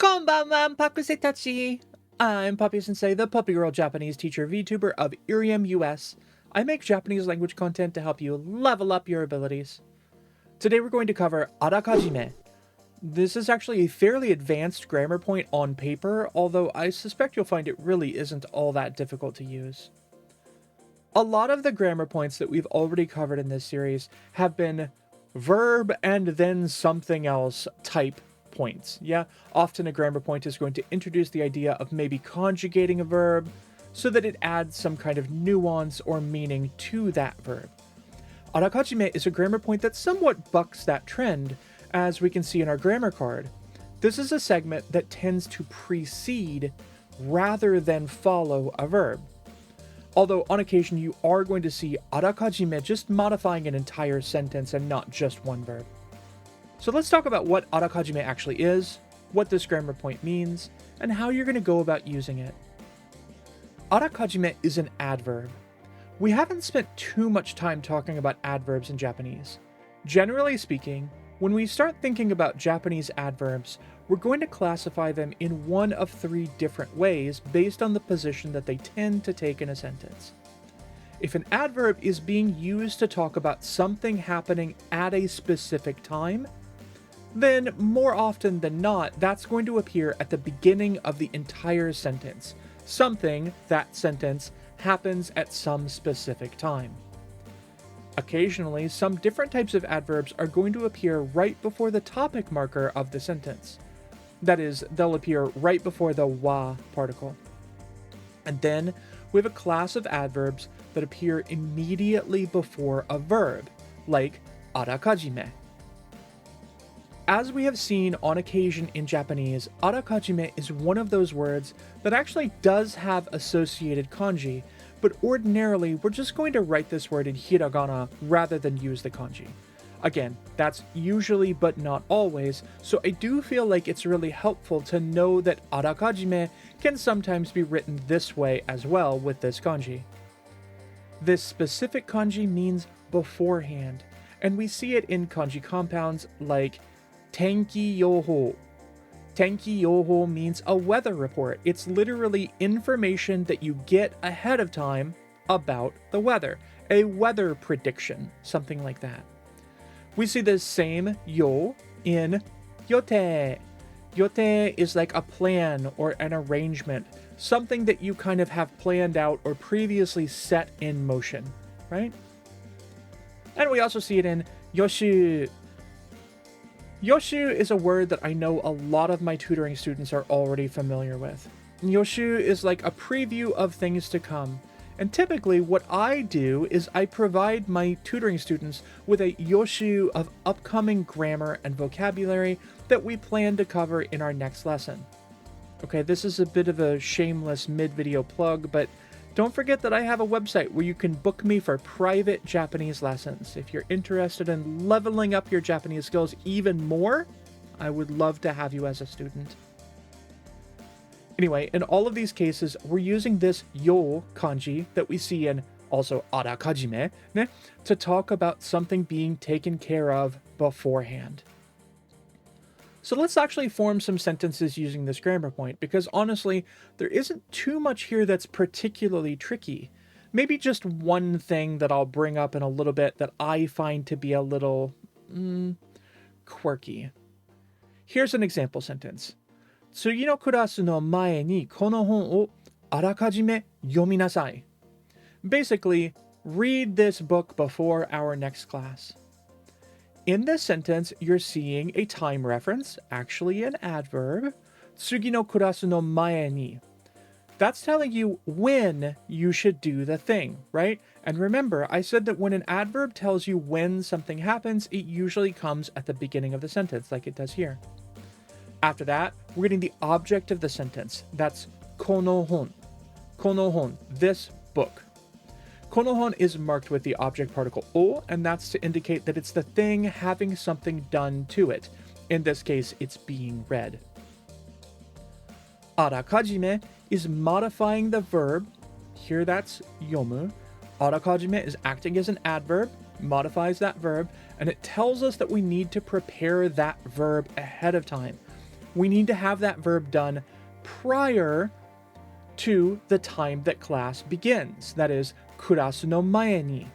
Konbanwa, Pakusei-tachi! I'm Puppy-Sensei, the Puppy Girl Japanese teacher VTuber of Irium US. I make Japanese language content to help you level up your abilities. Today we're going to cover Arakajime. This is actually a fairly advanced grammar point on paper, although I suspect you'll find it really isn't all that difficult to use. A lot of the grammar points that we've already covered in this series have been verb and then something else type points. Yeah, often a grammar point is going to introduce the idea of maybe conjugating a verb so that it adds some kind of nuance or meaning to that verb. Arakajime is a grammar point that somewhat bucks that trend, as we can see in our grammar card. This is a segment that tends to precede rather than follow a verb. Although on occasion you are going to see arakajime just modifying an entire sentence and not just one verb. So let's talk about what arakajime actually is, what this grammar point means, and how you're going to go about using it. Arakajime is an adverb. We haven't spent too much time talking about adverbs in Japanese. Generally speaking, when we start thinking about Japanese adverbs, we're going to classify them in one of three different ways based on the position that they tend to take in a sentence. If an adverb is being used to talk about something happening at a specific time, then more often than not, that's going to appear at the beginning of the entire sentence. Something, that sentence, happens at some specific time. Occasionally, some different types of adverbs are going to appear right before the topic marker of the sentence. That is, they'll appear right before the wa particle. And then we have a class of adverbs that appear immediately before a verb, like arakajime. As we have seen on occasion in Japanese, arakajime is one of those words that actually does have associated kanji, but ordinarily we're just going to write this word in hiragana rather than use the kanji. Again, that's usually but not always, so I do feel like it's really helpful to know that arakajime can sometimes be written this way as well with this kanji. This specific kanji means beforehand, and we see it in kanji compounds like tenki yoho. Tenki yoho means a weather report. It's literally information that you get ahead of time about the weather. A weather prediction, something like that. We see the same yo in yote. Yote is like a plan or an arrangement, something that you kind of have planned out or previously set in motion, right? And we also see it in yoshu. Yoshu is a word that I know a lot of my tutoring students are already familiar with. Yoshu is like a preview of things to come. And typically what I do is I provide my tutoring students with a yoshu of upcoming grammar and vocabulary that we plan to cover in our next lesson. Okay, this is a bit of a shameless mid-video plug, but don't forget that I have a website where you can book me for private Japanese lessons. If you're interested in leveling up your Japanese skills even more, I would love to have you as a student. Anyway, in all of these cases, we're using this yo kanji that we see in also arakajime to talk about something being taken care of beforehand. So let's actually form some sentences using this grammar point, because honestly, there isn't too much here that's particularly tricky. Maybe just one thing that I'll bring up in a little bit that I find to be a little quirky. Here's an example sentence. 次のクラスの前にこの本をあらかじめ読みなさい. Basically, read this book before our next class. In this sentence, you're seeing a time reference, actually an adverb, 次のクラスの前に. That's telling you when you should do the thing, right? And remember, I said that when an adverb tells you when something happens, it usually comes at the beginning of the sentence, like it does here. After that, we're getting the object of the sentence. That's kono hon. Kono hon, this book. Kono hon is marked with the object particle o, and that's to indicate that it's the thing having something done to it. In this case, it's being read. Arakajime is modifying the verb. Here that's yomu. Arakajime is acting as an adverb, modifies that verb, and it tells us that we need to prepare that verb ahead of time. we need to have that verb done prior to the time that class begins. That is, kurasu no mae ni.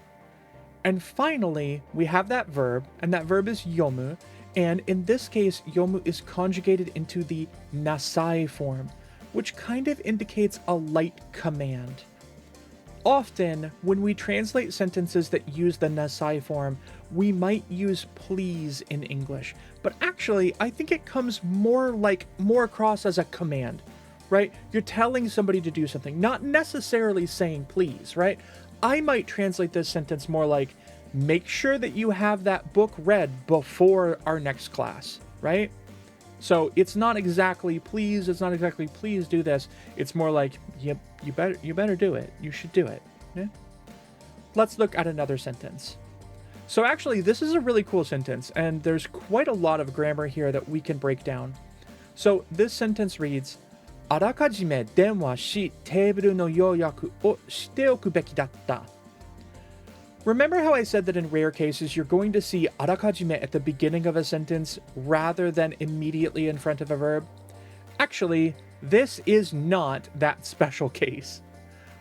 And finally, we have that verb, and that verb is yomu. And in this case, yomu is conjugated into the nasai form, which kind of indicates a light command. Often, when we translate sentences that use the nasai form, we might use please in English. But actually, I think it comes more across as a command, right? You're telling somebody to do something, not necessarily saying please, right? I might translate this sentence more like, make sure that you have that book read before our next class, right? So it's not exactly please, do this. It's more like, yep, you better do it. You should do it. Yeah? Let's look at another sentence. So actually, this is a really cool sentence, and there's quite a lot of grammar here that we can break down. So this sentence reads, あらかじめ電話し、テーブルの予約をしておくべきだった. Remember how I said that in rare cases you're going to see あらかじめ at the beginning of a sentence rather than immediately in front of a verb? Actually, this is not that special case.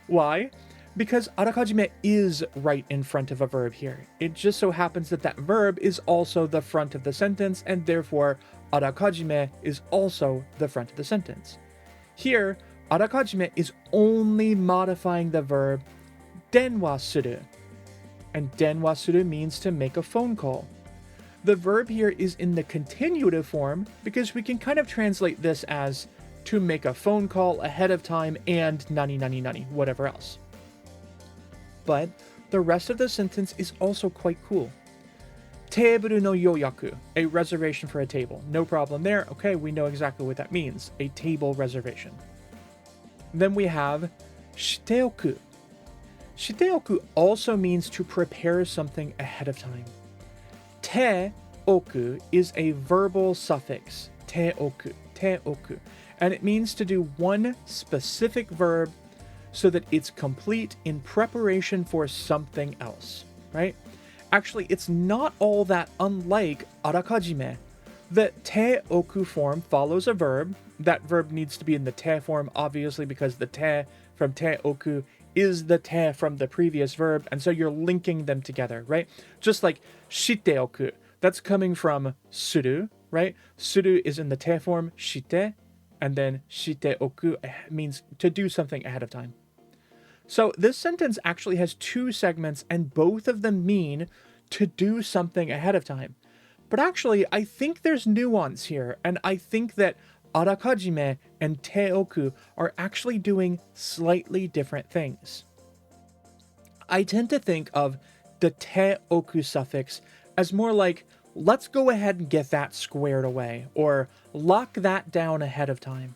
Why? Because あらかじめ is right in front of a verb here. It just so happens that that verb is also the front of the sentence, and therefore あらかじめ is also the front of the sentence. Here, あらかじめ is only modifying the verb 電話する. And 電話する means to make a phone call. The verb here is in the continuative form because we can kind of translate this as to make a phone call ahead of time and nani nani nani, whatever else. But the rest of the sentence is also quite cool. テーブルの予約, a reservation for a table. No problem there. Okay, we know exactly what that means. A table reservation. Then we have しておく. しておく also means to prepare something ahead of time. ておく is a verbal suffix. ておく, and it means to do one specific verb so that it's complete in preparation for something else, right? Actually, it's not all that unlike あらかじめ. The ておく form follows a verb. That verb needs to be in the て form, obviously, because the て from ておく is the て from the previous verb, and so you're linking them together, right? Just like しておく, that's coming from する, right? する is in the て form, して, and then しておく means to do something ahead of time. So this sentence actually has two segments, and both of them mean to do something ahead of time. But actually, I think there's nuance here, and I think that あらかじめ and ておく are actually doing slightly different things. I tend to think of the ておく suffix as more like, let's go ahead and get that squared away, or lock that down ahead of time.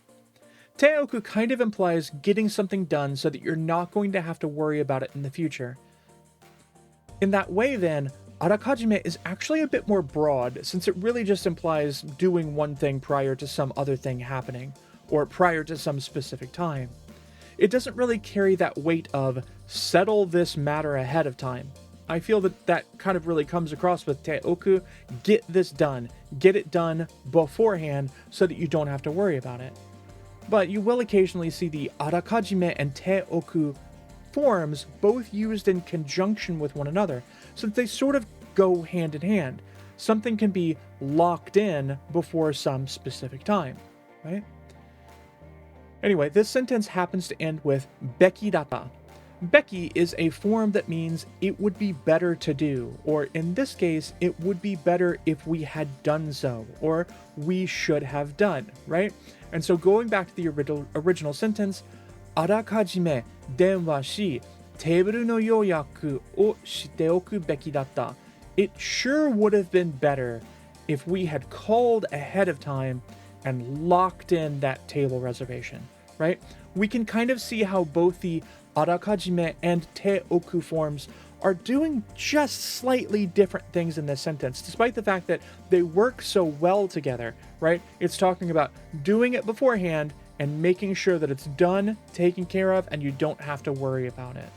ておく kind of implies getting something done so that you're not going to have to worry about it in the future. In that way, then, あらかじめ is actually a bit more broad, since it really just implies doing one thing prior to some other thing happening, or prior to some specific time. It doesn't really carry that weight of settle this matter ahead of time. I feel that that kind of really comes across with ておく, get this done, get it done beforehand so that you don't have to worry about it. But you will occasionally see the あらかじめ and ておく forms both used in conjunction with one another, since they sort of go hand in hand. Something can be locked in before some specific time, right? Anyway, this sentence happens to end with べきだった. べき is a form that means it would be better to do, or in this case, it would be better if we had done so, or we should have done, right? And so going back to the original sentence, あらかじめ電話し、テーブルの予約をしておくべきだった. It sure would have been better if we had called ahead of time and locked in that table reservation, right? We can kind of see how both the あらかじめ and ておく forms are doing just slightly different things in this sentence, despite the fact that they work so well together, right? It's talking about doing it beforehand and making sure that it's done, taken care of, and you don't have to worry about it.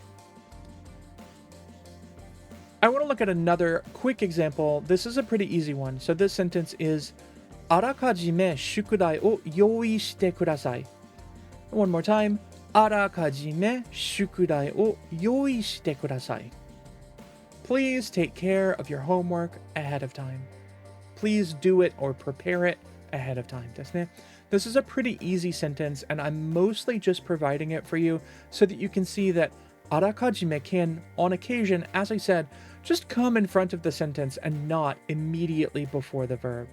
I want to look at another quick example. This is a pretty easy one. So this sentence is, あらかじめ宿題を用意してください。One more time. あらかじめ宿題を用意してください。Please take care of your homework ahead of time. Please do it or prepare it ahead of time ですね。This is a pretty easy sentence, and I'm mostly just providing it for you so that you can see that あらかじめ can, on occasion, as I said, just come in front of the sentence and not immediately before the verb.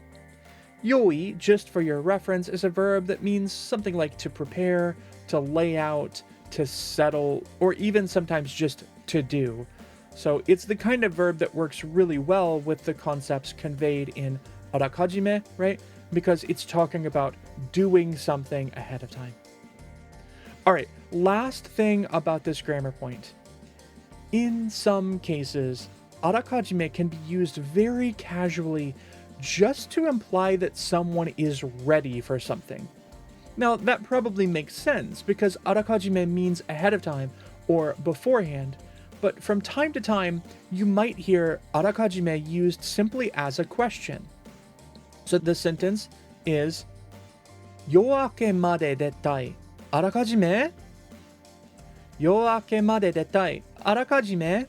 Yoi, just for your reference, is a verb that means something like to prepare, to lay out, to settle, or even sometimes just to do. So it's the kind of verb that works really well with the concepts conveyed in arakajime, right? Because it's talking about doing something ahead of time. All right, last thing about this grammar point. In some cases, arakajime can be used very casually just to imply that someone is ready for something. Now, that probably makes sense because arakajime means ahead of time or beforehand, but from time to time, you might hear arakajime used simply as a question. So the sentence is 夜明けまで出たい。あらかじめ？夜明けまで出たい。あらかじめ?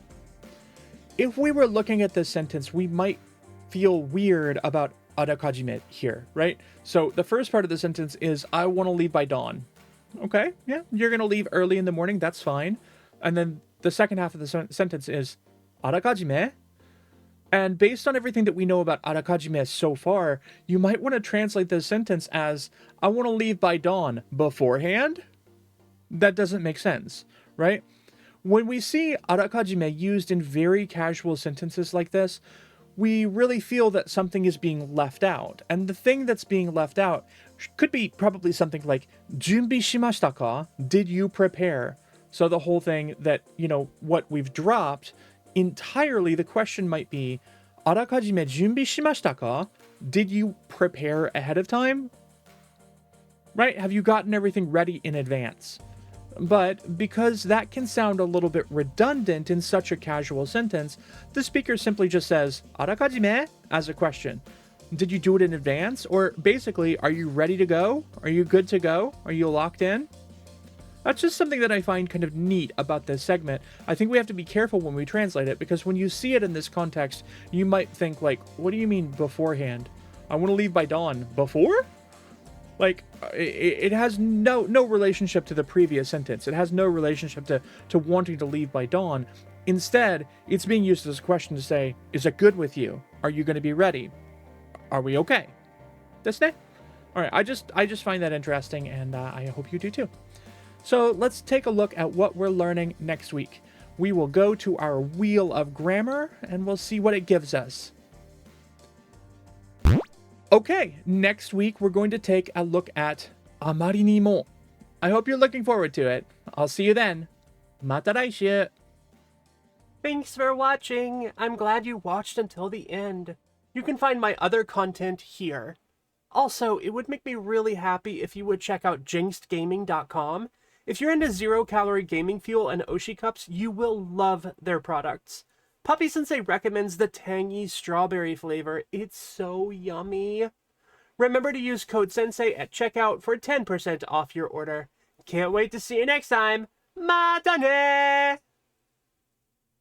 If we were looking at this sentence, we might feel weird about arakajime here, right? So the first part of the sentence is, I want to leave by dawn. Okay, yeah, you're going to leave early in the morning, that's fine. And then the second half of the sentence is, arakajime? And based on everything that we know about arakajime so far, you might want to translate this sentence as, I want to leave by dawn beforehand? That doesn't make sense, right? When we see arakajime used in very casual sentences like this, we really feel that something is being left out. And the thing that's being left out could be probably something like, 準備しましたか? Did you prepare? So the whole thing that, what we've dropped, entirely the question might be, あらかじめ準備しましたか? Did you prepare ahead of time? Right? Have you gotten everything ready in advance? But because that can sound a little bit redundant in such a casual sentence, the speaker simply just says, あらかじめ? As a question. Did you do it in advance? Or basically, are you ready to go? Are you good to go? Are you locked in? That's just something that I find kind of neat about this segment. I think we have to be careful when we translate it, because when you see it in this context, you might think like, what do you mean beforehand? I want to leave by dawn. Before? Like, it has no relationship to the previous sentence. It has no relationship to wanting to leave by dawn. Instead, it's being used as a question to say, is it good with you? Are you going to be ready? Are we okay? ですね? All right, I just find that interesting, and I hope you do too. So let's take a look at what we're learning next week. We will go to our wheel of grammar, and we'll see what it gives us. Okay, next week we're going to take a look at あまりにも. I hope you're looking forward to it. I'll see you then. また来週. Thanks for watching. I'm glad you watched until the end. You can find my other content here. Also, it would make me really happy if you would check out jinxedgaming.com. If you're into zero-calorie gaming fuel and Oshi cups, you will love their products. Puppy-Sensei recommends the tangy strawberry flavor. It's so yummy. Remember to use code SENSEI at checkout for 10% off your order. Can't wait to see you next time. Mata ne!